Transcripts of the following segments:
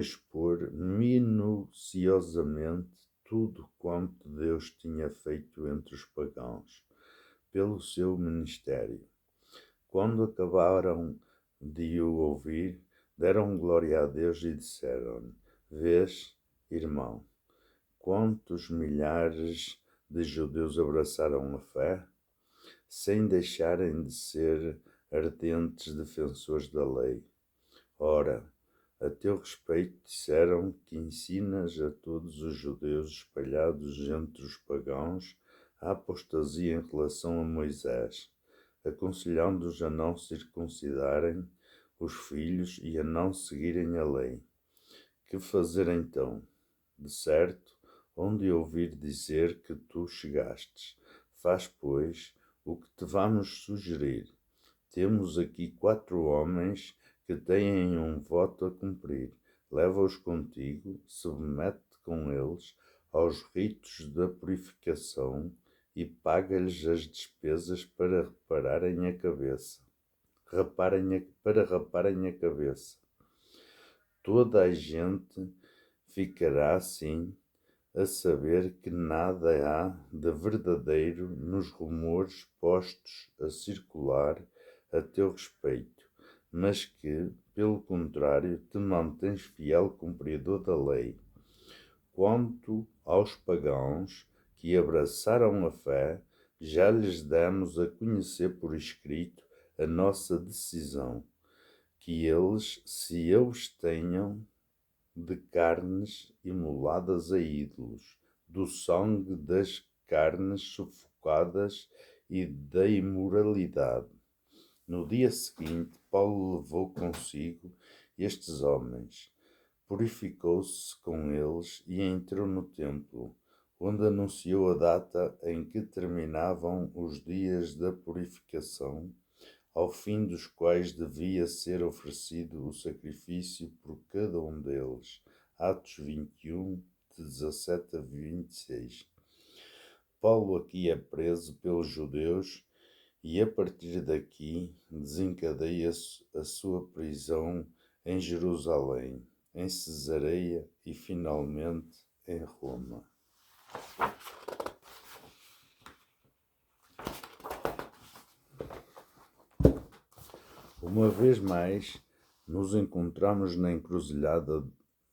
expor minuciosamente tudo quanto Deus tinha feito entre os pagãos, pelo seu ministério. Quando acabaram de o ouvir, deram glória a Deus e disseram: Vês, irmão, quantos milhares de judeus abraçaram a fé, sem deixarem de ser ardentes defensores da lei. Ora, a teu respeito disseram que ensinas a todos os judeus espalhados entre os pagãos a apostasia em relação a Moisés, aconselhando-os a não circuncidarem os filhos e a não seguirem a lei. Que fazer então? De certo, onde ouvir dizer que tu chegastes. Faz, pois, o que te vamos sugerir. Temos aqui 4 homens que têm um voto a cumprir. Leva-os contigo, submete-te com eles aos ritos da purificação e paga-lhes as despesas para raparem a cabeça. Toda a gente ficará assim a saber que nada há de verdadeiro nos rumores postos a circular a teu respeito, mas que, pelo contrário, te mantens fiel cumpridor da lei. Quanto aos pagãos que abraçaram a fé, já lhes demos a conhecer por escrito a nossa decisão, que eles se abstenham de carnes imoladas a ídolos, do sangue das carnes sufocadas e da imoralidade. No dia seguinte, Paulo levou consigo estes homens, purificou-se com eles e entrou no templo, onde anunciou a data em que terminavam os dias da purificação, ao fim dos quais devia ser oferecido o sacrifício por cada um deles. Atos 21, de 17 a 26. Paulo aqui é preso pelos judeus e, a partir daqui, desencadeia a sua prisão em Jerusalém, em Cesareia e, finalmente, em Roma. Uma vez mais, nos encontramos na encruzilhada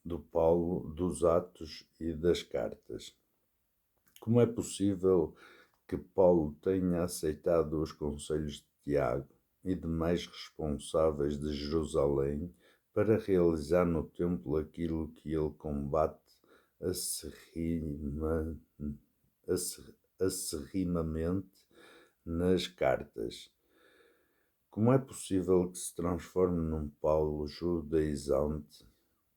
do Paulo, dos Atos e das Cartas. Como é possível que Paulo tenha aceitado os conselhos de Tiago e demais responsáveis de Jerusalém para realizar no templo aquilo que ele combate acerrimamente nas cartas? Como é possível que se transforme num Paulo judaizante?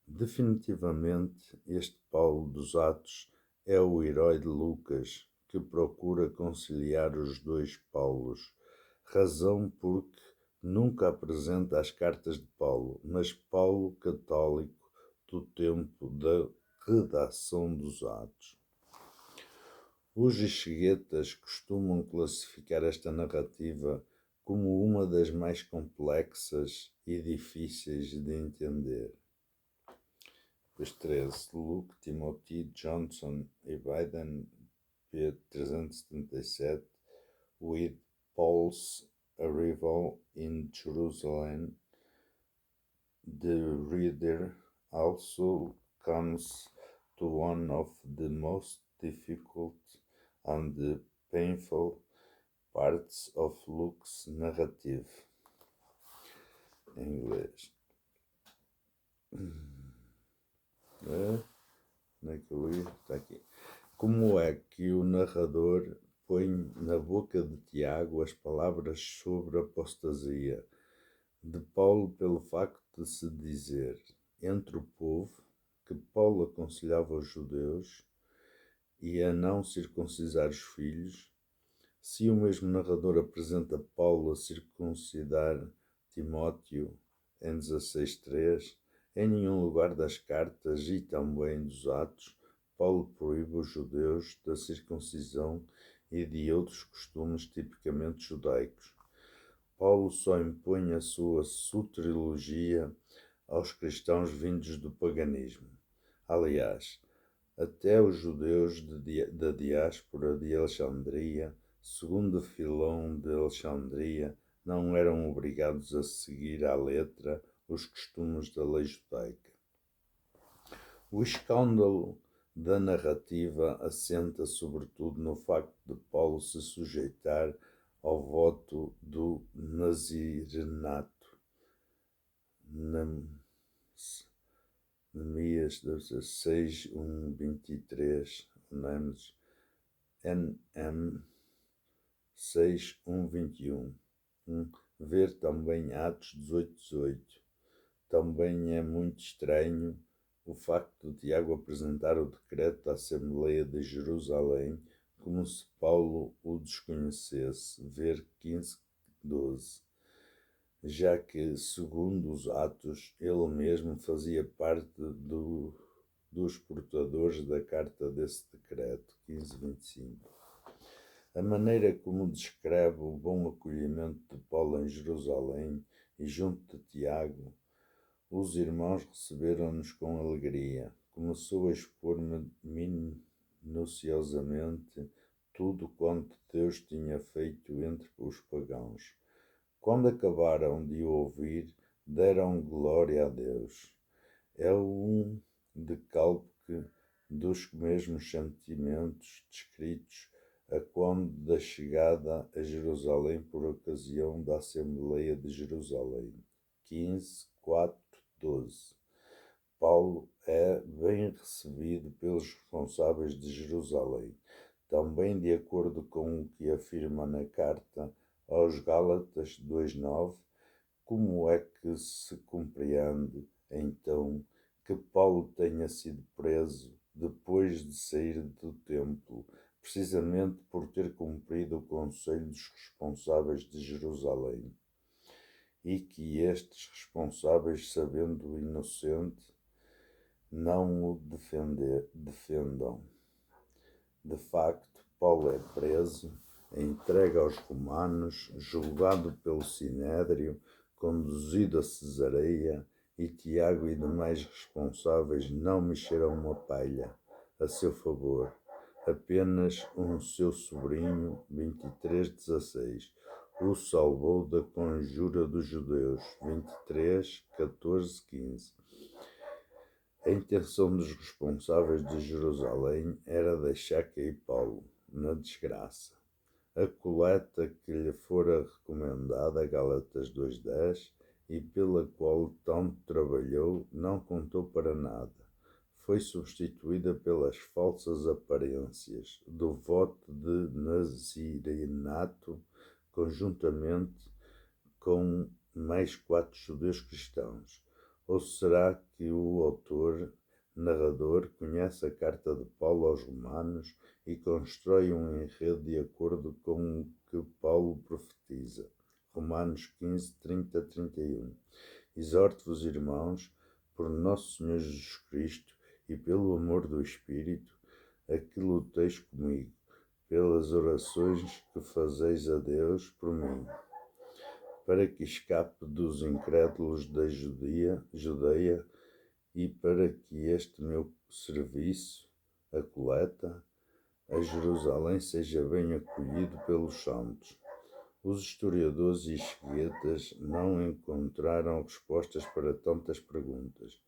Definitivamente, este Paulo dos Atos é o herói de Lucas, que procura conciliar os dois Paulos, razão porque nunca apresenta as cartas de Paulo, mas Paulo católico do tempo da redação dos Atos. Os exegetas costumam classificar esta narrativa como uma das mais complexas e difíceis de entender. Os 13, Luke, Timothy, Johnson e Biden, p. 377, with Paul's arrival in Jerusalem, the reader also comes to one of the most difficult and painful parts of Luke's narrative. Em inglês. Onde é que eu ia? Está aqui. Como é que o narrador põe na boca de Tiago as palavras sobre a apostasia de Paulo pelo facto de se dizer entre o povo que Paulo aconselhava os judeus e a não circuncisar os filhos? Se o mesmo narrador apresenta Paulo a circuncidar Timóteo em 16:3, em nenhum lugar das cartas e também dos Atos, Paulo proíbe os judeus da circuncisão e de outros costumes tipicamente judaicos. Paulo só impõe a sua soteriologia aos cristãos vindos do paganismo. Aliás, até os judeus da diáspora de Alexandria, segundo Filão de Alexandria, não eram obrigados a seguir à letra os costumes da lei judaica. O escândalo da narrativa assenta sobretudo no facto de Paulo se sujeitar ao voto do nazirenato. Neemias 16, 1, 23, NM 6, 1, 21. Ver também Atos 18, 18. Também é muito estranho o facto de Tiago apresentar o decreto da Assembleia de Jerusalém como se Paulo o desconhecesse, ver 15, 12, já que, segundo os Atos, ele mesmo fazia parte dos portadores da carta desse decreto, 15, 25. A maneira como descreve o bom acolhimento de Paulo em Jerusalém e junto de Tiago, os irmãos receberam-nos com alegria. Começou a expor minuciosamente tudo quanto Deus tinha feito entre os pagãos. Quando acabaram de o ouvir, deram glória a Deus. É um decalque dos mesmos sentimentos descritos a quando da chegada a Jerusalém por ocasião da Assembleia de Jerusalém. 15, 4, 12. Paulo é bem recebido pelos responsáveis de Jerusalém, também de acordo com o que afirma na carta aos Gálatas 2:9. Como é que se compreende, então, que Paulo tenha sido preso depois de sair do templo, precisamente por ter cumprido o conselho dos responsáveis de Jerusalém, e que estes responsáveis, sabendo-o inocente, não o defendam? De facto, Paulo é preso, entregue aos romanos, julgado pelo Sinédrio, conduzido a Cesareia, e Tiago e demais responsáveis não mexeram uma palha a seu favor. Apenas seu sobrinho, 23:16, o salvou da conjura dos judeus, 23:14-15. A intenção dos responsáveis de Jerusalém era deixar cair Paulo na desgraça. A coleta que lhe fora recomendada, Gálatas 2:10, e pela qual tanto trabalhou, não contou para nada. Foi substituída pelas falsas aparências do voto de nazirenato, conjuntamente com mais 4 judeus cristãos. Ou será que o narrador, conhece a carta de Paulo aos Romanos e constrói um enredo de acordo com o que Paulo profetiza? Romanos 15, 30-31. Exorto-vos, irmãos, por nosso Senhor Jesus Cristo e pelo amor do Espírito, a que luteis comigo, pelas orações que fazeis a Deus por mim, para que escape dos incrédulos da Judeia e para que este meu serviço, a coleta, a Jerusalém, seja bem acolhido pelos santos. Os historiadores e exegetas não encontraram respostas para tantas perguntas.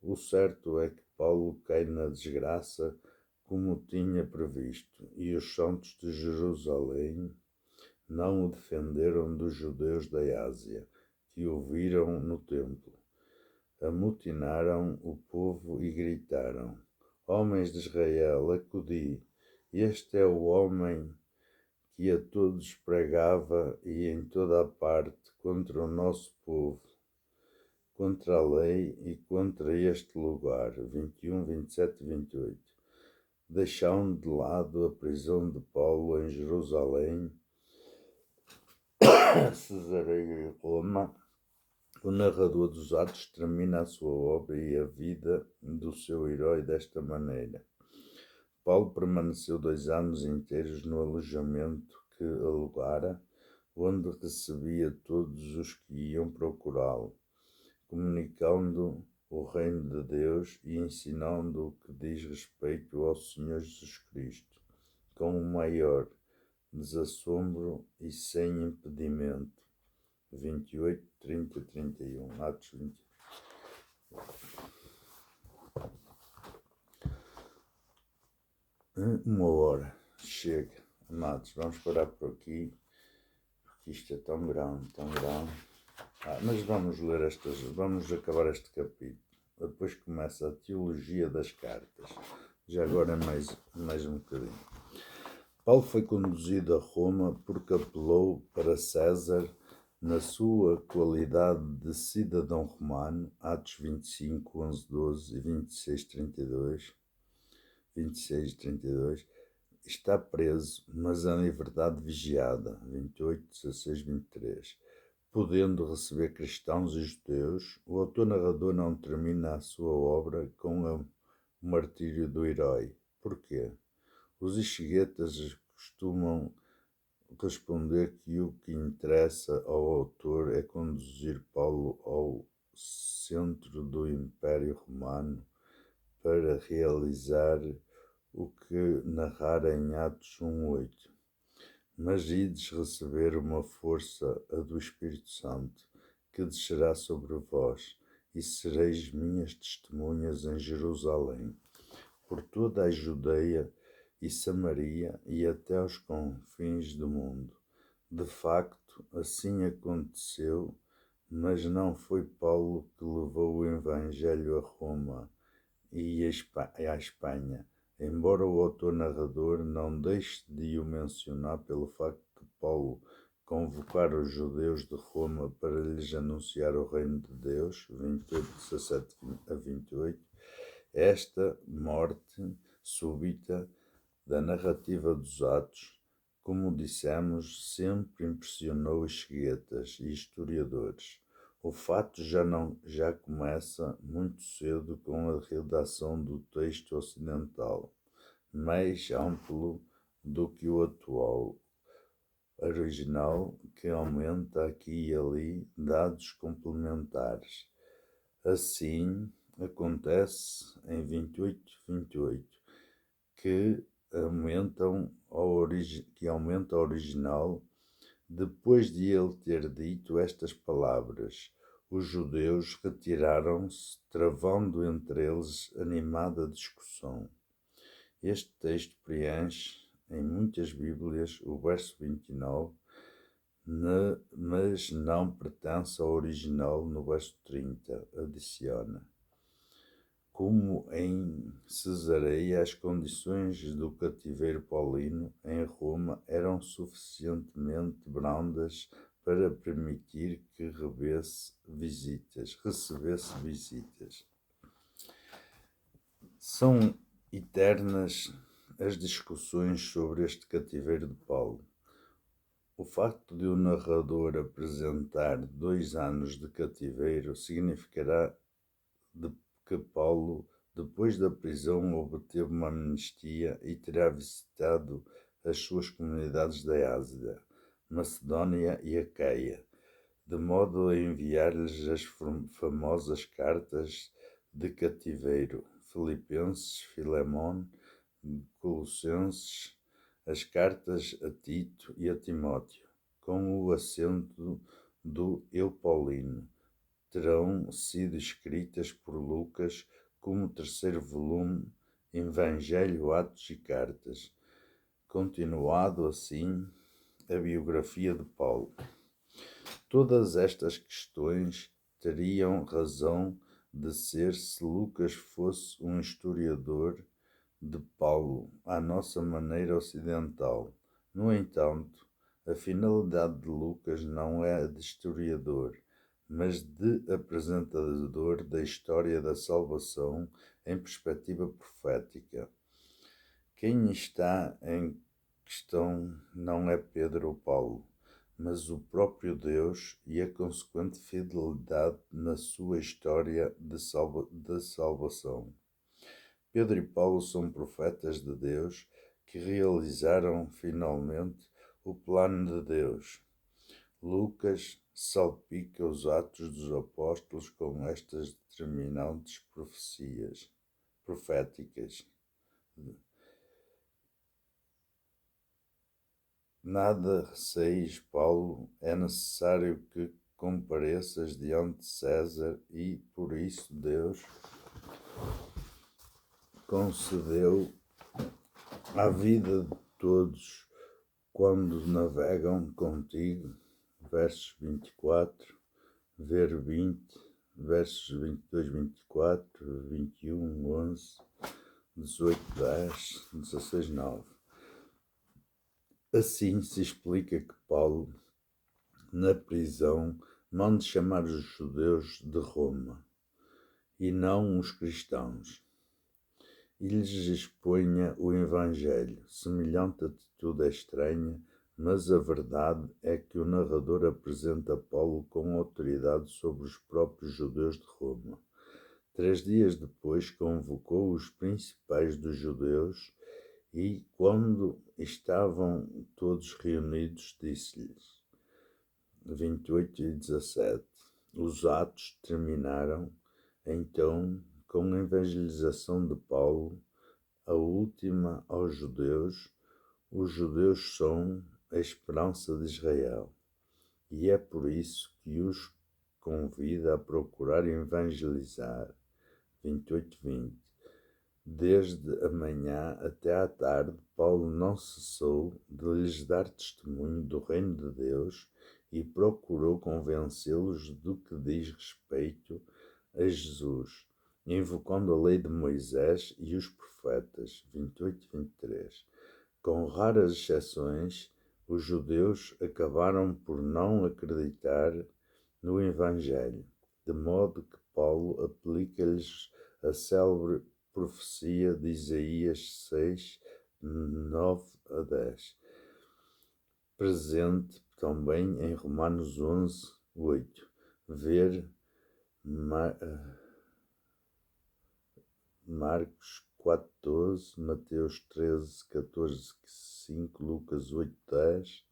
O certo é que Paulo cai na desgraça como tinha previsto, e os santos de Jerusalém não o defenderam dos judeus da Ásia, que o viram no templo. Amotinaram o povo e gritaram: Homens de Israel, acudi! Este é o homem que a todos pregava e em toda a parte contra o nosso povo, contra a lei e contra este lugar. 21, 27 e 28. Deixando de lado a prisão de Paulo em Jerusalém, Cesareia e Roma, o narrador dos Atos termina a sua obra e a vida do seu herói desta maneira. Paulo permaneceu 2 anos inteiros no alojamento que alugara, onde recebia todos os que iam procurá-lo. comunicando o reino de Deus e ensinando o que diz respeito ao Senhor Jesus Cristo, com o maior desassombro e sem impedimento. 28, 30, 31. Atos 20. Uma hora. Chega. Amados, vamos parar por aqui, porque isto é tão grande, tão grande. Mas vamos acabar este capítulo. Depois começa a teologia das cartas. Já agora mais um bocadinho. Paulo foi conduzido a Roma porque apelou para César na sua qualidade de cidadão romano, Atos 25, 11, 12 e 26, 32. Está preso, mas em liberdade vigiada, 28, 16, 23. Podendo receber cristãos e judeus, o autor narrador não termina a sua obra com o martírio do herói. Porquê? Os exegetas costumam responder que o que interessa ao autor é conduzir Paulo ao centro do Império Romano para realizar o que narrara em Atos 1:8. Mas ides receber uma força, a do Espírito Santo, que descerá sobre vós, e sereis minhas testemunhas em Jerusalém, por toda a Judeia e Samaria e até aos confins do mundo. De facto, assim aconteceu, mas não foi Paulo que levou o Evangelho a Roma e à Espanha, embora o autor narrador não deixe de o mencionar pelo facto de Paulo convocar os judeus de Roma para lhes anunciar o reino de Deus, 28, 17 a 28, esta morte súbita da narrativa dos Atos, como dissemos, sempre impressionou exegetas e historiadores. O fato já começa muito cedo com a redação do texto ocidental, mais amplo do que o atual original, que aumenta aqui e ali dados complementares. Assim, acontece em 28, que aumenta o original. Depois de ele ter dito estas palavras, os judeus retiraram-se, travando entre eles animada discussão. Este texto preenche em muitas Bíblias o verso 29, mas não pertence ao original no verso 30, adiciona. Como em Cesareia, as condições do cativeiro paulino em Roma eram suficientemente brandas para permitir que recebesse visitas. São eternas as discussões sobre este cativeiro de Paulo. O facto de o narrador apresentar 2 anos de cativeiro significará que Paulo, depois da prisão, obteve uma amnistia e terá visitado as suas comunidades da Ásia, Macedónia e Acaia, de modo a enviar-lhes as famosas cartas de cativeiro, Filipenses, Filemón, Colossenses, as cartas a Tito e a Timóteo, com o acento do eu paulino, terão sido escritas por Lucas como terceiro volume, Evangelho, Atos e Cartas, continuado assim a biografia de Paulo. Todas estas questões teriam razão de ser se Lucas fosse um historiador de Paulo à nossa maneira ocidental. No entanto, a finalidade de Lucas não é a de historiador, mas de apresentador da história da salvação em perspectiva profética. Quem está em questão não é Pedro ou Paulo, mas o próprio Deus e a consequente fidelidade na sua história de salvação. Pedro e Paulo são profetas de Deus que realizaram finalmente o plano de Deus. Lucas salpica os Atos dos Apóstolos com estas determinantes proféticas. Nada receis, Paulo, é necessário que compareças diante de César e, por isso, Deus concedeu à vida de todos quando navegam contigo, versos 24, ver 20, versos 22, 24, 21, 11, 18, 10, 16, 9. Assim se explica que Paulo, na prisão, manda chamar os judeus de Roma e não os cristãos, e lhes exponha o Evangelho. Semelhante atitude é estranha, mas a verdade é que o narrador apresenta Paulo com autoridade sobre os próprios judeus de Roma. 3 dias depois convocou os principais dos judeus e, quando estavam todos reunidos, disse-lhes, 28 e 17, os atos terminaram, então, com a evangelização de Paulo, a última aos judeus. Os judeus são a esperança de Israel, e é por isso que os convida a procurar evangelizar. 28, 20. Desde a manhã até à tarde, Paulo não cessou de lhes dar testemunho do reino de Deus e procurou convencê-los do que diz respeito a Jesus, invocando a lei de Moisés e os profetas. 28 e 23. Com raras exceções, os judeus acabaram por não acreditar no Evangelho, de modo que Paulo aplica-lhes a célebre profecia de Isaías 6, 9 a 10, presente também em Romanos 11, 8. Ver Marcos 4:12, Mateus 13, 14, 5, Lucas 8, 10,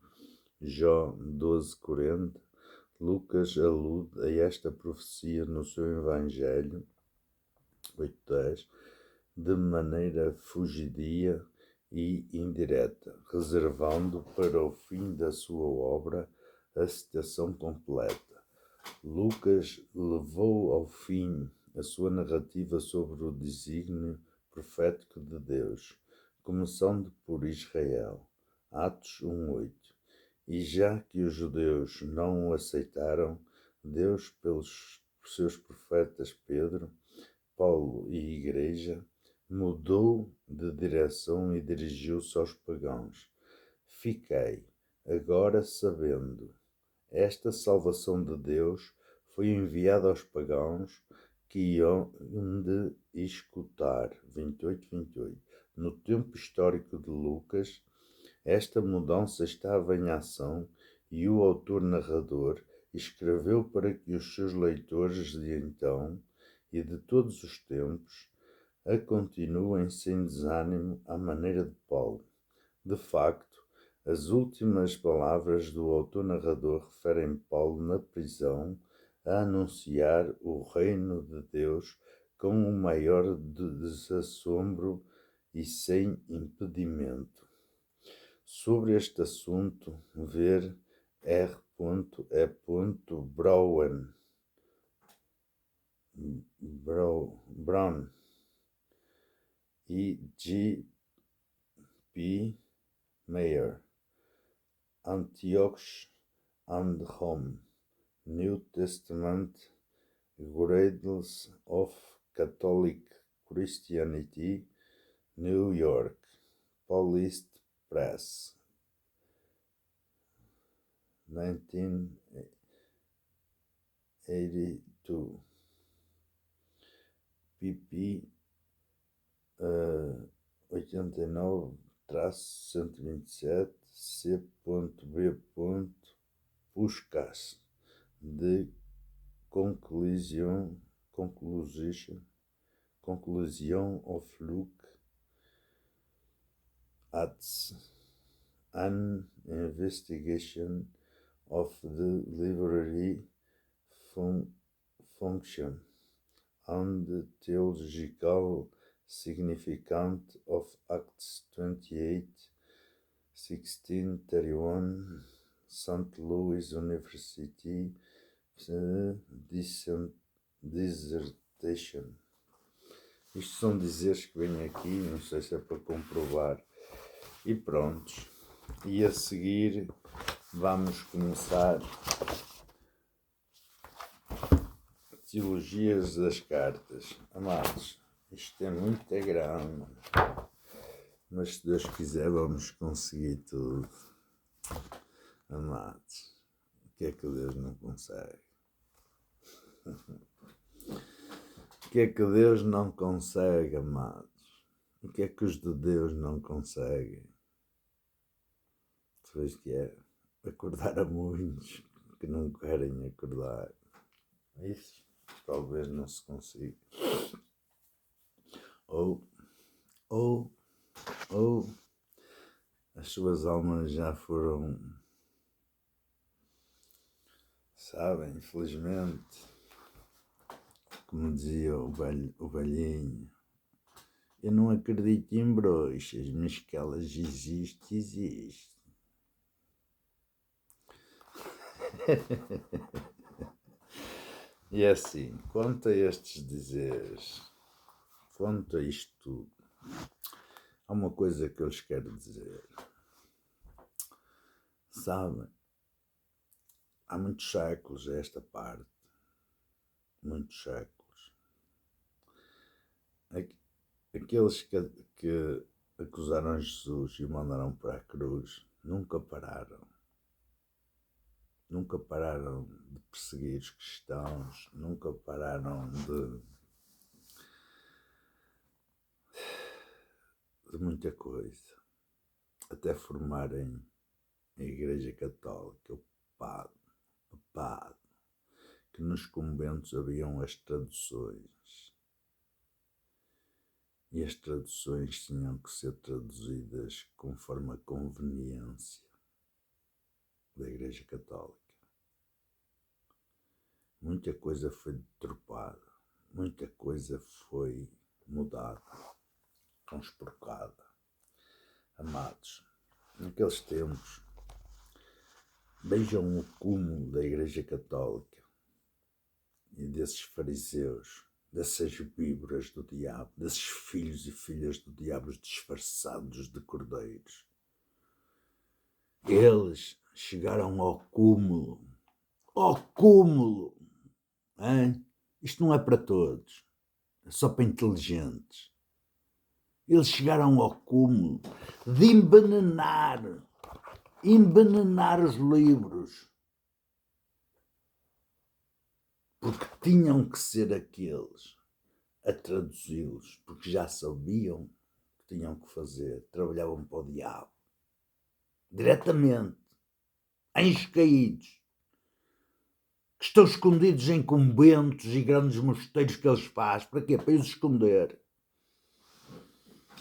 Jó 12, 40. Lucas alude a esta profecia no seu Evangelho 8:10 de maneira fugidia e indireta, reservando para o fim da sua obra a citação completa. Lucas levou ao fim a sua narrativa sobre o desígnio profético de Deus, começando por Israel. Atos 1:8. E já que os judeus não o aceitaram, Deus, pelos seus profetas Pedro, Paulo e Igreja, mudou de direção e dirigiu-se aos pagãos. Fiquei, agora sabendo, esta salvação de Deus foi enviada aos pagãos que iam de escutar. 28, 28. No tempo histórico de Lucas, esta mudança estava em ação e o autor narrador escreveu para que os seus leitores de então e de todos os tempos a continuem sem desânimo à maneira de Paulo. De facto, as últimas palavras do autor narrador referem Paulo na prisão a anunciar o reino de Deus com o maior desassombro e sem impedimento. Sobre este assunto, ver R.E. Brown e G.P. Mayer, Antioch and Rome, New Testament Cradles of Catholic Christianity, New York, Paulist Press, 1982, pp. 89-127, C.B. Puskás, de Conclusion of Luke, Acts, an investigation of the literary function and the theological significance of Acts 28, 1631, St. Louis University dissertation. Isto são dizeres que vêm aqui, não sei se é para comprovar. E prontos. E a seguir vamos começar teologias das cartas. Amados, isto é muito grande, mas se Deus quiser vamos conseguir tudo. Amados, o que é que Deus não consegue? O que é que Deus não consegue, amados? O que é que os de Deus não conseguem? Pois que é acordar a muitos que não querem acordar. Isso talvez não se consiga. Ou as suas almas já foram, sabem, infelizmente, como dizia o velhinho, eu não acredito em bruxas, mas que elas existem. E é assim, quanto a estes dizeres, quanto a isto tudo, há uma coisa que eu lhes quero dizer. Sabem, há muitos séculos a esta parte, muitos séculos. Aqueles que acusaram Jesus e o mandaram para a cruz nunca pararam. Nunca pararam de perseguir os cristãos, nunca pararam de muita coisa, até formarem a Igreja Católica, o papado, que nos conventos haviam as traduções. E as traduções tinham que ser traduzidas conforme a conveniência da Igreja Católica. Muita coisa foi deturpada, muita coisa foi mudada, conspurcada. Amados, naqueles tempos, vejam o cúmulo da Igreja Católica e desses fariseus, dessas víboras do diabo, desses filhos e filhas do diabo disfarçados de cordeiros. Eles chegaram ao cúmulo. Hein? Isto não é para todos, é só para inteligentes. Eles chegaram ao cúmulo de envenenar os livros, porque tinham que ser aqueles a traduzi-los, porque já sabiam o que tinham que fazer, trabalhavam para o diabo, diretamente, anjos caídos, que estão escondidos em conventos e grandes mosteiros que eles fazem. Para quê? Para os esconder.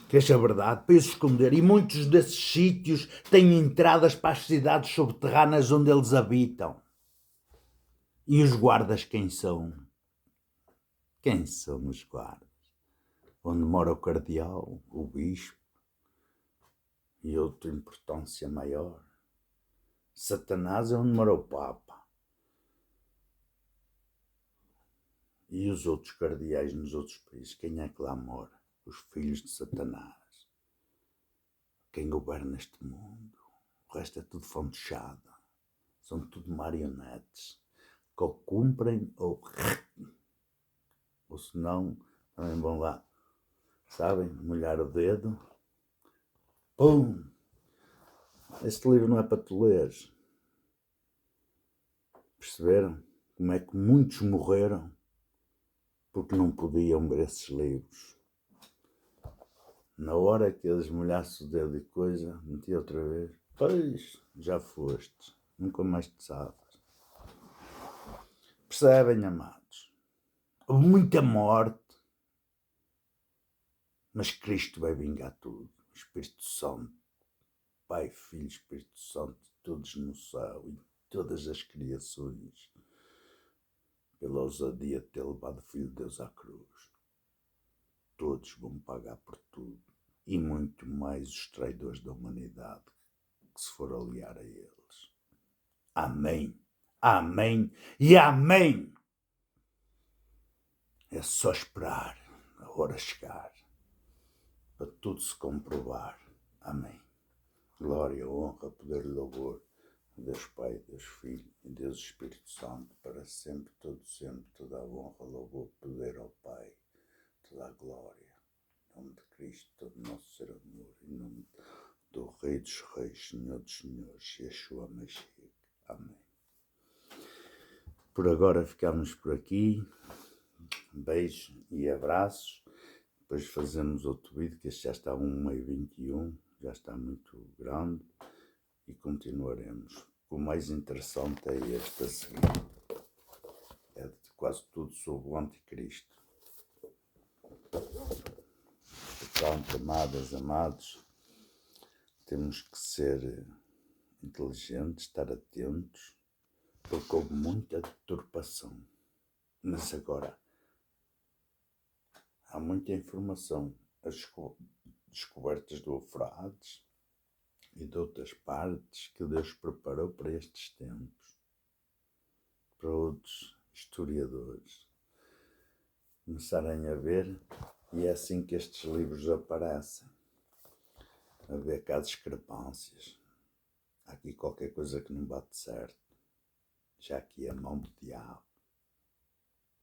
Que esta é a verdade, para os esconder. E muitos desses sítios têm entradas para as cidades subterrâneas onde eles habitam. E os guardas quem são? Quem são os guardas? Onde mora o cardeal, o bispo e outra importância maior. Satanás é onde mora o Papa. E os outros cardeais nos outros países, quem é que lá mora? Os filhos de Satanás. Quem governa este mundo. O resto é tudo fonchada. São tudo marionetes. Que ou cumprem ou se não, também vão lá, sabem, molhar o dedo. Pum! Este livro não é para tu leres. Perceberam? Como é que muitos morreram porque não podiam ver esses livros. Na hora que eles molhassem o dedo e coisa, metia outra vez. Pois, já foste. Nunca mais te sabes. Percebem, amados? Houve muita morte. Mas Cristo vai vingar tudo. O Espírito Santo. Pai, Filho, Espírito Santo, todos no céu. todas as criações, pela ousadia de ter levado o Filho de Deus à cruz. Todos vão pagar por tudo, e muito mais os traidores da humanidade que se for aliar a eles. Amém, amém e amém! É só esperar a hora chegar, para tudo se comprovar. Amém. Glória, honra, poder e louvor a Deus Pai, Deus Filho e Deus Espírito Santo, para sempre, todo sempre, toda a honra, louvor, poder ao Pai, toda a glória. Em nome de Cristo, todo o nosso ser amor, em nome do Rei dos Reis, Senhor dos Senhores, Yeshua Mashiach. Amém. Por agora ficamos por aqui. Beijo e abraços. Depois fazemos outro vídeo, que este já está 1h21, já está muito grande. E continuaremos. O mais interessante é este a seguir. É quase tudo sobre o Anticristo. Portanto, amadas, amados, temos que ser inteligentes, estar atentos, porque houve muita deturpação. Mas agora há muita informação. As descobertas do Eufrates e de outras partes que Deus preparou para estes tempos, para outros historiadores começarem a ver, e é assim que estes livros aparecem. A ver cá discrepâncias. Há aqui qualquer coisa que não bate certo. Já aqui a mão do diabo.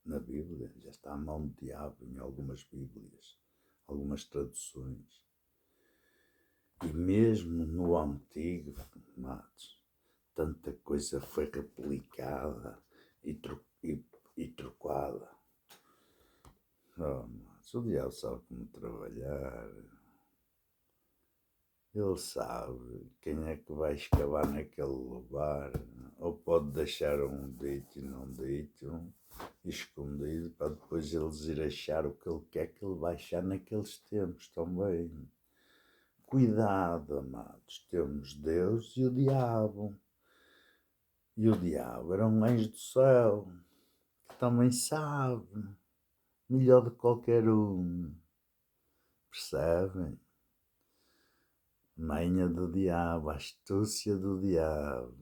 Na Bíblia já está a mão do diabo em algumas Bíblias, algumas traduções. E mesmo no Antigo, amados, tanta coisa foi replicada e trocada. Oh, mas o diabo sabe como trabalhar. Ele sabe quem é que vai escavar naquele lugar. Ou pode deixar um dito e não dito, escondido, para depois eles ir achar o que ele quer que ele vai achar naqueles tempos também. Cuidado, amados, temos Deus e o diabo. E o diabo era um anjo do céu, que também sabe, melhor do que qualquer um. Percebem? Manha do diabo, a astúcia do diabo.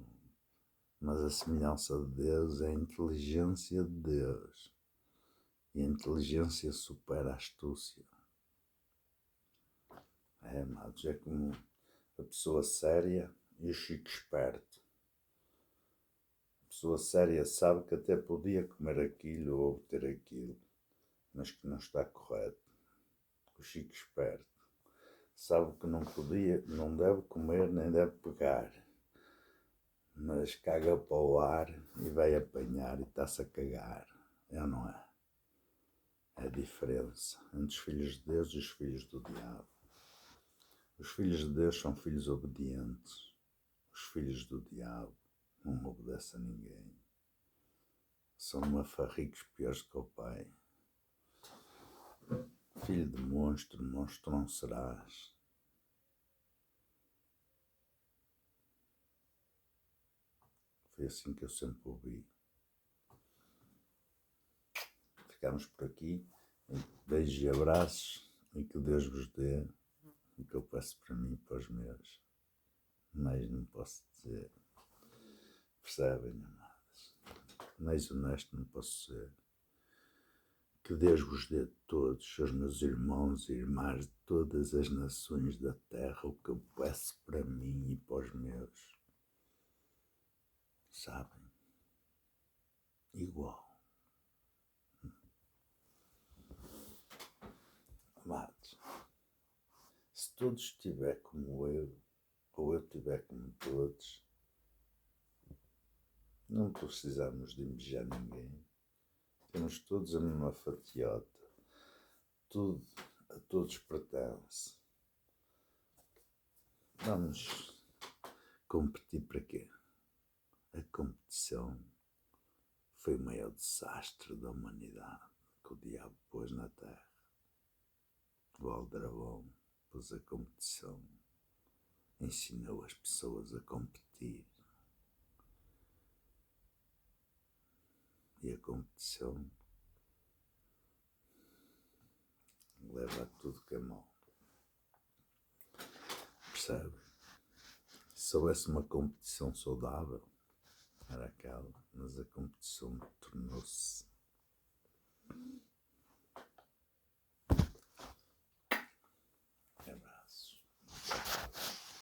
Mas a semelhança de Deus é a inteligência de Deus. E a inteligência supera a astúcia. É, amados, é como a pessoa séria e o chico esperto. A pessoa séria sabe que até podia comer aquilo ou obter aquilo, mas que não está correto. O chico esperto sabe que não podia, não deve comer nem deve pegar, mas caga para o ar e vai apanhar e está-se a cagar. É ou não é? É a diferença entre os filhos de Deus e os filhos do diabo. Os filhos de Deus são filhos obedientes. Os filhos do diabo não obedecem a ninguém. São mafarricos piores que o pai. Filho de monstro, monstro não serás. Foi assim que eu sempre ouvi. Ficamos por aqui. Beijos e abraços. E que Deus vos dê o que eu peço para mim e para os meus. Mas não posso dizer. Percebem, amados? Mais honesto não posso ser. Que Deus vos dê a todos, os meus irmãos e irmãs de todas as nações da terra, o que eu peço para mim e para os meus. Sabem? Igual. Amados, se todos estiver como eu, ou eu estiver como todos, não precisamos de invejar ninguém. Temos todos a mesma fatiota. Tudo a todos pertence. Vamos competir para quê? A competição foi o maior desastre da humanidade que o diabo pôs na terra. O aldrabão pôs a competição, ensinou as pessoas a competir. E a competição leva a tudo que é mau. Percebe? Se houvesse uma competição saudável, era aquela, mas a competição tornou-se